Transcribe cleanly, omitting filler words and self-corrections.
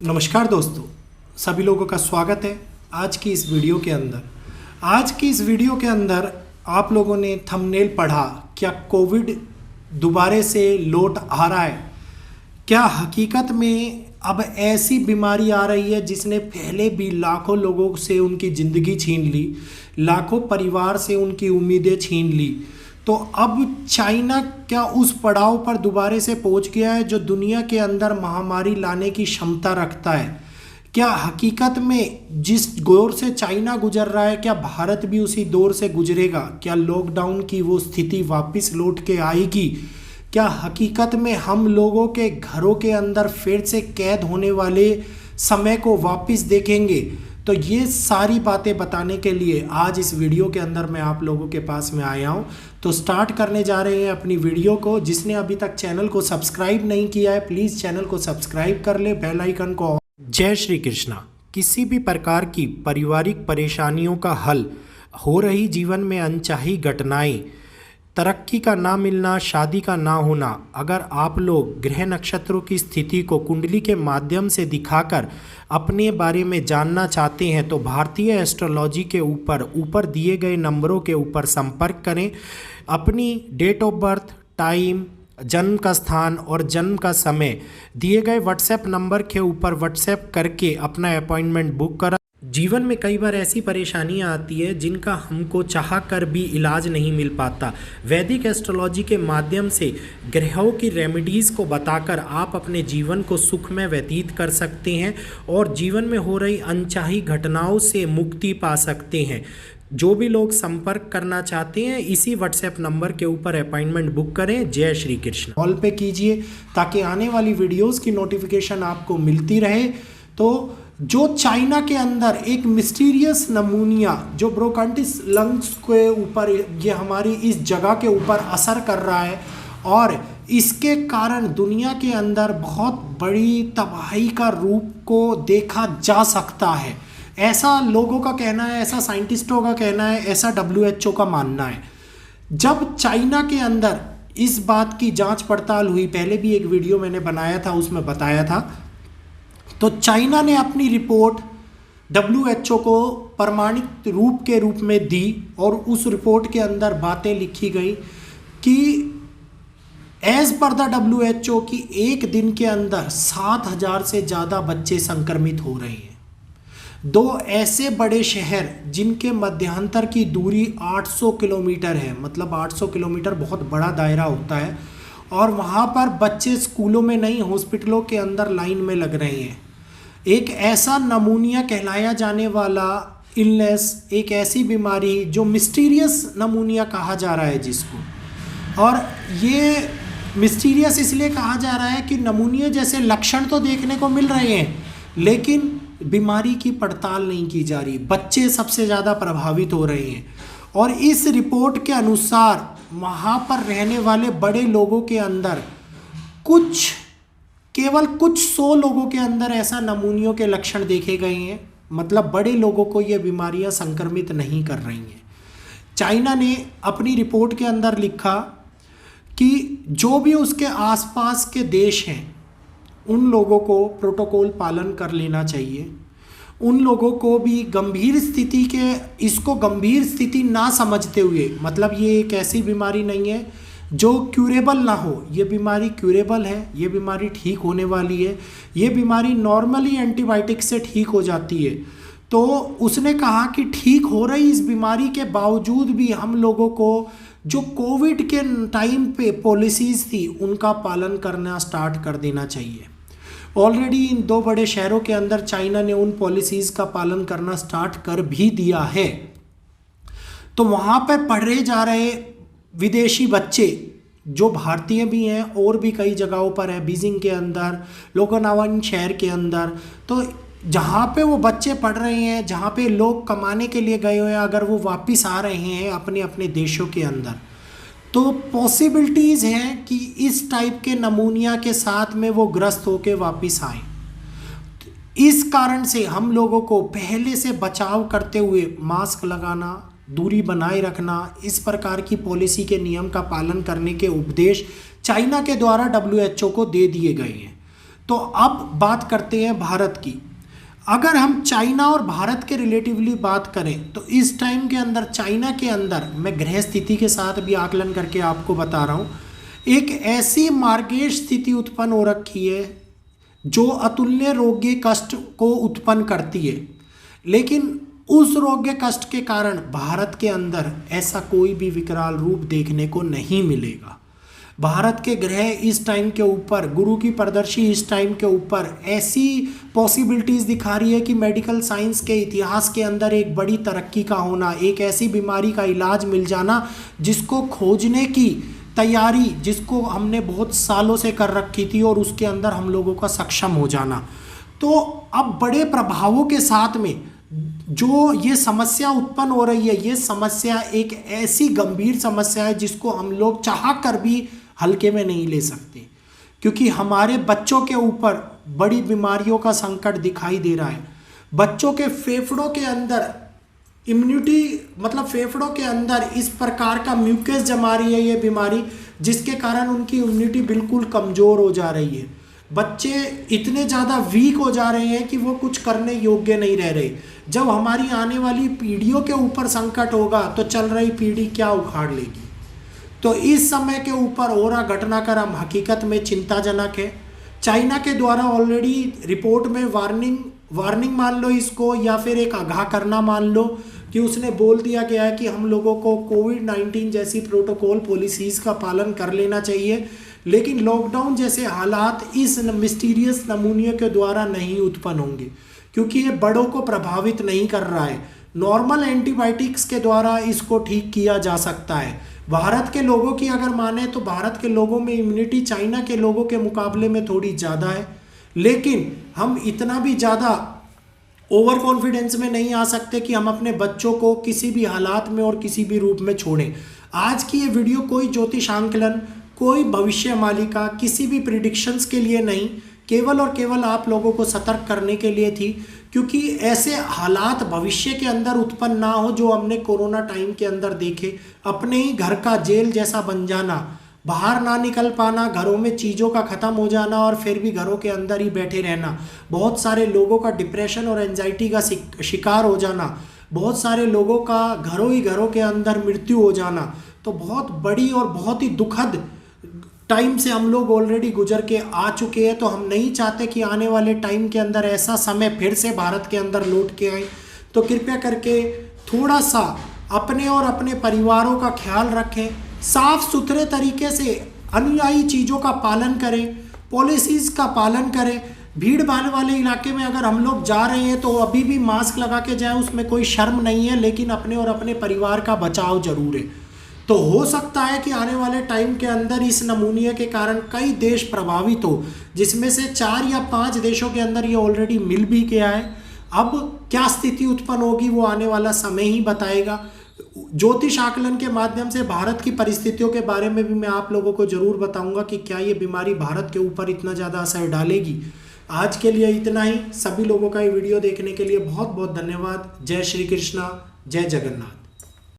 नमस्कार दोस्तों, सभी लोगों का स्वागत है आज की इस वीडियो के अंदर। आज की इस वीडियो के अंदर आप लोगों ने थंबनेल पढ़ा, क्या कोविड दोबारे से लौट आ रहा है? क्या हकीकत में अब ऐसी बीमारी आ रही है जिसने पहले भी लाखों लोगों से उनकी ज़िंदगी छीन ली, लाखों परिवार से उनकी उम्मीदें छीन ली? तो अब चाइना क्या उस पड़ाव पर दोबारा से पहुंच गया है जो दुनिया के अंदर महामारी लाने की क्षमता रखता है? क्या हकीकत में जिस दौर से चाइना गुजर रहा है, क्या भारत भी उसी दौर से गुजरेगा? क्या लॉकडाउन की वो स्थिति वापस लौट के आएगी? क्या हकीकत में हम लोगों के घरों के अंदर फिर से कैद होने वाले समय को वापस देखेंगे? तो ये सारी बातें बताने के लिए आज इस वीडियो के अंदर मैं आप लोगों के पास में आया हूँ। तो स्टार्ट करने जा रहे हैं अपनी वीडियो को। जिसने अभी तक चैनल को सब्सक्राइब नहीं किया है, प्लीज़ चैनल को सब्सक्राइब कर ले, बेल आइकन को। जय श्री कृष्णा। किसी भी प्रकार की पारिवारिक परेशानियों का हल, हो रही जीवन में अनचाही घटनाएं, तरक्की का ना मिलना, शादी का ना होना, अगर आप लोग ग्रह नक्षत्रों की स्थिति को कुंडली के माध्यम से दिखाकर अपने बारे में जानना चाहते हैं तो भारतीय एस्ट्रोलॉजी के ऊपर दिए गए नंबरों के ऊपर संपर्क करें। अपनी डेट ऑफ बर्थ, टाइम, जन्म का स्थान और जन्म का समय दिए गए व्हाट्सएप नंबर के ऊपर व्हाट्सएप करके अपना अपॉइंटमेंट बुक करा। जीवन में कई बार ऐसी परेशानियां आती है जिनका हमको चाह कर भी इलाज नहीं मिल पाता। वैदिक एस्ट्रोलॉजी के माध्यम से ग्रहों की रेमेडीज़ को बताकर आप अपने जीवन को सुखमय व्यतीत कर सकते हैं और जीवन में हो रही अनचाही घटनाओं से मुक्ति पा सकते हैं। जो भी लोग संपर्क करना चाहते हैं इसी व्हाट्सएप नंबर के ऊपर अपॉइंटमेंट बुक करें। जय श्री कृष्ण। ऑल पे कीजिए ताकि आने वाली वीडियोस की नोटिफिकेशन आपको मिलती रहे। तो जो चाइना के अंदर एक मिस्टीरियस नमूनिया जो ब्रोंकाइटिस लंग्स के ऊपर, ये हमारी इस जगह के ऊपर असर कर रहा है और इसके कारण दुनिया के अंदर बहुत बड़ी तबाही का रूप को देखा जा सकता है, ऐसा लोगों का कहना है, ऐसा साइंटिस्टों का कहना है, ऐसा WHO का मानना है। जब चाइना के अंदर इस बात की जांच पड़ताल हुई, पहले भी एक वीडियो मैंने बनाया था, उसमें बताया था, तो चाइना ने अपनी रिपोर्ट WHO को प्रमाणित रूप में दी और उस रिपोर्ट के अंदर बातें लिखी गई कि एज पर द WHO की एक दिन के अंदर 7,000 से ज़्यादा बच्चे संक्रमित हो रहे हैं। दो ऐसे बड़े शहर जिनके मध्यांतर की दूरी 800 किलोमीटर है, मतलब 800 किलोमीटर बहुत बड़ा दायरा होता है, और वहाँ पर बच्चे स्कूलों में नहीं, हॉस्पिटलों के अंदर लाइन में लग रहे हैं। एक ऐसा नमूनिया कहलाया जाने वाला इलनेस, एक ऐसी बीमारी जो मिस्टीरियस नमूनिया कहा जा रहा है जिसको, और ये मिस्टीरियस इसलिए कहा जा रहा है कि नमूनिया जैसे लक्षण तो देखने को मिल रहे हैं लेकिन बीमारी की पड़ताल नहीं की जा रही। बच्चे सबसे ज़्यादा प्रभावित हो रहे हैं और इस रिपोर्ट के अनुसार वहाँ पर रहने वाले बड़े लोगों के अंदर केवल कुछ 100 लोगों के अंदर ऐसा नमूनियों के लक्षण देखे गए हैं, मतलब बड़े लोगों को ये बीमारियां संक्रमित नहीं कर रही हैं। चाइना ने अपनी रिपोर्ट के अंदर लिखा कि जो भी उसके आसपास के देश हैं उन लोगों को प्रोटोकॉल पालन कर लेना चाहिए। उन लोगों को भी इसको गंभीर स्थिति ना समझते हुए, मतलब ये एक ऐसी बीमारी नहीं है जो क्यूरेबल ना हो, ये बीमारी क्यूरेबल है, ये बीमारी ठीक होने वाली है, ये बीमारी नॉर्मली एंटीबायोटिक से ठीक हो जाती है। तो उसने कहा कि ठीक हो रही इस बीमारी के बावजूद भी हम लोगों को जो कोविड के टाइम पे पॉलिसीज़ थी उनका पालन करना स्टार्ट कर देना चाहिए। ऑलरेडी इन दो बड़े शहरों के अंदर चाइना ने उन पॉलिसीज़ का पालन करना स्टार्ट कर भी दिया है। तो वहाँ पे पढ़े जा रहे विदेशी बच्चे जो भारतीय भी हैं और भी कई जगहों पर है, बीजिंग के अंदर, लोकनावन शहर के अंदर, तो जहाँ पे वो बच्चे पढ़ रहे हैं, जहाँ पे लोग कमाने के लिए गए हुए हैं, अगर वो वापस आ रहे हैं अपने अपने देशों के अंदर, तो पॉसिबिलिटीज़ हैं कि इस टाइप के नमूनिया के साथ में वो ग्रस्त होके वापस आए। इस कारण से हम लोगों को पहले से बचाव करते हुए मास्क लगाना, दूरी बनाए रखना, इस प्रकार की पॉलिसी के नियम का पालन करने के उपदेश चाइना के द्वारा WHO को दे दिए गए हैं। तो अब बात करते हैं भारत की। अगर हम चाइना और भारत के रिलेटिवली बात करें तो इस टाइम के अंदर चाइना के अंदर, मैं ग्रह स्थिति के साथ भी आकलन करके आपको बता रहा हूँ, एक ऐसी मार्गेश स्थिति उत्पन्न हो रखी है जो अतुल्य रोग्य कष्ट को उत्पन्न करती है। लेकिन उस रोग्य कष्ट के कारण भारत के अंदर ऐसा कोई भी विकराल रूप देखने को नहीं मिलेगा। भारत के ग्रह इस टाइम के ऊपर, गुरु की प्रदर्शी इस टाइम के ऊपर ऐसी पॉसिबिलिटीज़ दिखा रही है कि मेडिकल साइंस के इतिहास के अंदर एक बड़ी तरक्की का होना, एक ऐसी बीमारी का इलाज मिल जाना जिसको खोजने की तैयारी, जिसको हमने बहुत सालों से कर रखी थी और उसके अंदर हम लोगों का सक्षम हो जाना। तो अब बड़े प्रभावों के साथ में जो ये समस्या उत्पन्न हो रही है, ये समस्या एक ऐसी गंभीर समस्या है जिसको हम लोग चाह कर भी हल्के में नहीं ले सकते, क्योंकि हमारे बच्चों के ऊपर बड़ी बीमारियों का संकट दिखाई दे रहा है। बच्चों के फेफड़ों के अंदर इम्यूनिटी, मतलब फेफड़ों के अंदर इस प्रकार का म्यूकस जमा रही है ये बीमारी, जिसके कारण उनकी इम्यूनिटी बिल्कुल कमज़ोर हो जा रही है। बच्चे इतने ज़्यादा वीक हो जा रहे हैं कि वो कुछ करने योग्य नहीं रह रहे। जब हमारी आने वाली पीढ़ियों के ऊपर संकट होगा तो चल रही पीढ़ी क्या उखाड़ लेगी। तो इस समय के ऊपर हो रहा घटनाक्रम हकीकत में चिंताजनक है। चाइना के द्वारा ऑलरेडी रिपोर्ट में वार्निंग मान लो इसको, या फिर एक आगाह करना मान लो, कि उसने बोल दिया गया है कि हम लोगों को कोविड-19 जैसी प्रोटोकॉल पॉलिसीज़ का पालन कर लेना चाहिए, लेकिन लॉकडाउन जैसे हालात इस मिस्टीरियस नमूने के द्वारा नहीं उत्पन्न होंगे, क्योंकि ये बड़ों को प्रभावित नहीं कर रहा है। नॉर्मल एंटीबायोटिक्स के द्वारा इसको ठीक किया जा सकता है। भारत के लोगों की अगर माने तो भारत के लोगों में इम्यूनिटी चाइना के लोगों के मुकाबले में थोड़ी ज़्यादा है, लेकिन हम इतना भी ज़्यादा ओवर कॉन्फिडेंस में नहीं आ सकते कि हम अपने बच्चों को किसी भी हालात में और किसी भी रूप में छोड़ें। आज की ये वीडियो कोई ज्योतिषांकलन, कोई भविष्यवाणी, किसी भी प्रिडिक्शंस के लिए नहीं, केवल और केवल आप लोगों को सतर्क करने के लिए थी, क्योंकि ऐसे हालात भविष्य के अंदर उत्पन्न ना हो जो हमने कोरोना टाइम के अंदर देखे। अपने ही घर का जेल जैसा बन जाना, बाहर ना निकल पाना, घरों में चीज़ों का ख़त्म हो जाना और फिर भी घरों के अंदर ही बैठे रहना, बहुत सारे लोगों का डिप्रेशन और एंजाइटी का शिकार हो जाना, बहुत सारे लोगों का घरों के अंदर मृत्यु हो जाना। तो बहुत बड़ी और बहुत ही दुखद टाइम से हम लोग ऑलरेडी गुजर के आ चुके हैं। तो हम नहीं चाहते कि आने वाले टाइम के अंदर ऐसा समय फिर से भारत के अंदर लौट के आए। तो कृपया करके थोड़ा सा अपने और अपने परिवारों का ख्याल रखें, साफ सुथरे तरीके से अनुयायी चीज़ों का पालन करें, पॉलिसीज़ का पालन करें। भीड़ भाड़ वाले इलाके में अगर हम लोग जा रहे हैं तो अभी भी मास्क लगा के जाए, उसमें कोई शर्म नहीं है, लेकिन अपने और अपने परिवार का बचाव जरूर है। तो हो सकता है कि आने वाले टाइम के अंदर इस नमूने के कारण कई देश प्रभावित हो, जिसमें से 4 या 5 देशों के अंदर ये ऑलरेडी मिल भी गया है। अब क्या स्थिति उत्पन्न होगी वो आने वाला समय ही बताएगा। ज्योतिष आकलन के माध्यम से भारत की परिस्थितियों के बारे में भी मैं आप लोगों को जरूर बताऊंगा कि क्या ये बीमारी भारत के ऊपर इतना ज़्यादा असर डालेगी। आज के लिए इतना ही। सभी लोगों का ये वीडियो देखने के लिए बहुत बहुत धन्यवाद। जय श्री कृष्णा, जय जगन्नाथ।